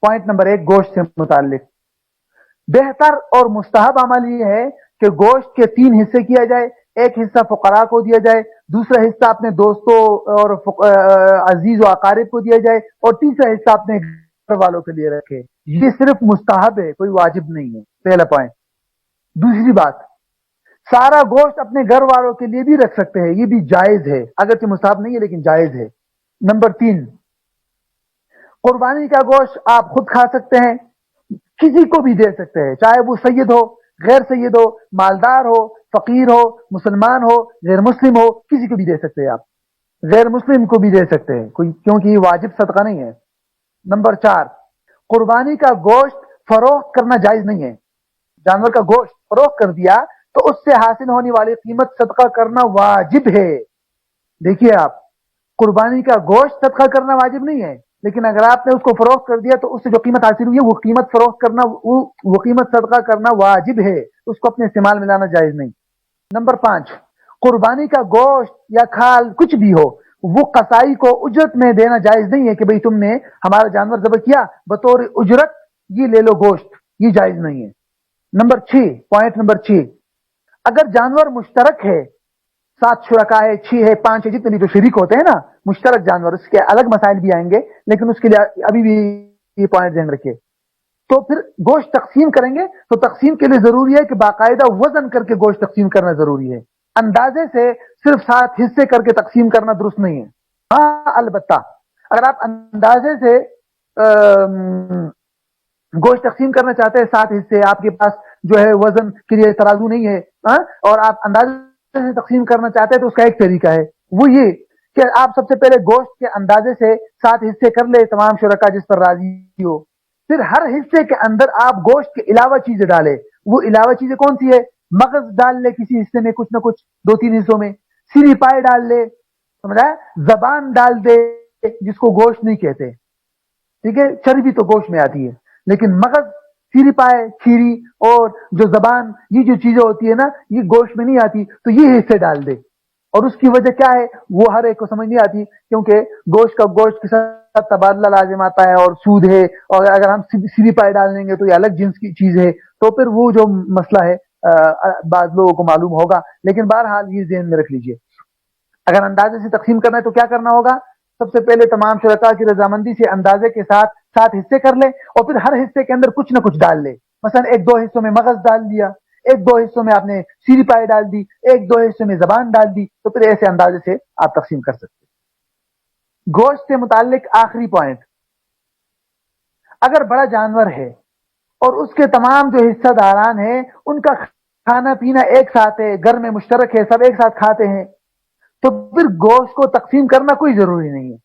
Point number 1 گوشت سے متعلق بہتر اور مستحب عمل یہ ہے کہ گوشت کے 3 حصے کیا جائے. ایک حصہ فقراء کو دیا جائے, دوسرا حصہ اپنے دوستوں اور عزیز و اقارب کو دیا جائے, اور تیسرا حصہ اپنے گھر والوں کے لیے رکھے. یہ صرف مستحب ہے, کوئی واجب نہیں ہے. پہلا پوائنٹ. دوسری بات, سارا گوشت اپنے گھر والوں کے لیے بھی رکھ سکتے ہیں, یہ بھی جائز ہے, اگرچہ مستحب نہیں ہے لیکن جائز ہے. نمبر 3, قربانی کا گوشت آپ خود کھا سکتے ہیں, کسی کو بھی دے سکتے ہیں, چاہے وہ سید ہو, غیر سید ہو, مالدار ہو, فقیر ہو, مسلمان ہو, غیر مسلم ہو, کسی کو بھی دے سکتے ہیں. آپ غیر مسلم کو بھی دے سکتے ہیں, کیونکہ یہ واجب صدقہ نہیں ہے. نمبر 4, قربانی کا گوشت فروخت کرنا جائز نہیں ہے. جانور کا گوشت فروخت کر دیا تو اس سے حاصل ہونے والی قیمت صدقہ کرنا واجب ہے. دیکھیے آپ, قربانی کا گوشت صدقہ کرنا واجب نہیں ہے, لیکن اگر آپ نے اس کو فروخت کر دیا تو اس سے جو قیمت حاصل ہوئی ہے وہ قیمت فروخت کرنا, وہ قیمت صدقہ کرنا واجب ہے, اس کو اپنے استعمال میں لانا جائز نہیں. نمبر 5, قربانی کا گوشت یا کھال کچھ بھی ہو وہ قصائی کو اجرت میں دینا جائز نہیں ہے کہ بھئی تم نے ہمارا جانور ذبح کیا بطور اجرت یہ لے لو گوشت, یہ جائز نہیں ہے. نمبر 6, پوائنٹ نمبر 6, اگر جانور مشترک ہے, 7 شرکاء ہے, 6 ہے, 5 ہے, جتنے بھی جو شریک ہوتے ہیں نا, مشترک جانور, اس کے الگ مسائل بھی آئیں گے لیکن اس کے لیے ابھی بھی یہ پوائنٹ ذہن رکھیے. تو پھر گوشت تقسیم کریں گے تو تقسیم کے لیے ضروری ہے کہ باقاعدہ وزن کر کے گوشت تقسیم کرنا ضروری ہے. اندازے سے صرف 7 حصے کر کے تقسیم کرنا درست نہیں ہے. ہاں البتہ اگر آپ اندازے سے گوشت تقسیم کرنا چاہتے ہیں 7 حصے, آپ کے پاس جو ہے وزن کے لیے ترازو نہیں ہے, اور آپ اندازے سے تقسیم کرنا چاہتے ہیں تو اس کا ایک طریقہ ہے, وہ یہ کہ آپ سب سے پہلے گوشت کے اندازے سے 7 حصے کر لے, تمام شرکاء جس پر راضی ہو. پھر ہر حصے کے اندر آپ گوشت کے علاوہ چیزیں ڈالیں. وہ علاوہ چیزیں کون سی ہے؟ مغز ڈال لے کسی حصے میں, کچھ نہ کچھ 2-3 حصوں میں, سیری پائے ڈال لے, سمجھا, زبان ڈال دے جس کو گوشت نہیں کہتے, ٹھیک ہے, چربی تو گوشت میں آتی ہے, لیکن مغز, سیری پائے, کھیری اور جو زبان, یہ جو چیزیں ہوتی ہے نا یہ گوشت میں نہیں آتی, تو یہ حصے ڈال دے. اور اس کی وجہ کیا ہے وہ ہر ایک کو سمجھ نہیں آتی, کیونکہ گوشت کا گوشت کے ساتھ تبادلہ لازم آتا ہے اور سود ہے, اور اگر ہم سیری پائے ڈال دیں گے تو یہ الگ جنس کی چیز ہے, تو پھر وہ جو مسئلہ ہے بعض لوگوں کو معلوم ہوگا. لیکن بہرحال یہ ذہن میں رکھ لیجئے, اگر اندازے سے تقسیم کرنا ہے تو کیا کرنا ہوگا؟ سب سے پہلے تمام شرکاء کی رضامندی سے اندازے کے ساتھ 7 حصے کر لے, اور پھر ہر حصے کے اندر کچھ نہ کچھ ڈال لے. مثلا 1-2 حصوں میں مغز ڈال دیا, 1-2 حصوں میں آپ نے سیری پائے ڈال دی, 1-2 حصوں میں زبان ڈال دی, تو پھر ایسے اندازے سے آپ تقسیم کر سکتے. گوشت سے متعلق آخری پوائنٹ, اگر بڑا جانور ہے اور اس کے تمام جو حصہ داران ہیں ان کا کھانا پینا ایک ساتھ ہے, گھر میں مشترک ہے, سب ایک ساتھ کھاتے ہیں, تو پھر گوشت کو تقسیم کرنا کوئی ضروری نہیں ہے,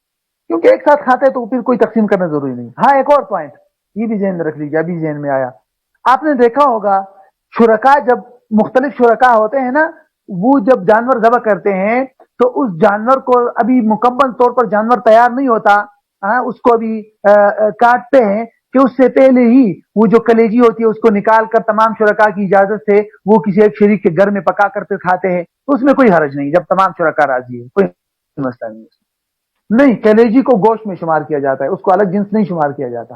کیونکہ ایک ساتھ کھاتے ہیں تو پھر کوئی تقسیم کرنا ضروری نہیں. ہاں ایک اور پوائنٹ یہ بھی ذہن میں رکھ لیجیے, ابھی ذہن میں آیا, آپ نے دیکھا ہوگا شرکاء جب مختلف شرکاء ہوتے ہیں نا, وہ جب جانور ذبح کرتے ہیں تو اس جانور کو ابھی مکمل طور پر جانور تیار نہیں ہوتا, اس کو ابھی کاٹتے ہیں کہ اس سے پہلے ہی وہ جو کلیجی ہوتی ہے اس کو نکال کر تمام شرکاء کی اجازت سے وہ کسی ایک شریک کے گھر میں پکا کر پھر کھاتے ہیں, تو اس میں کوئی حرج نہیں, جب تمام شرکاء راضی ہے کوئی مسئلہ نہیں. نہیں, کلیجی کو گوشت میں شمار کیا جاتا ہے, اس کو الگ جنس نہیں شمار کیا جاتا.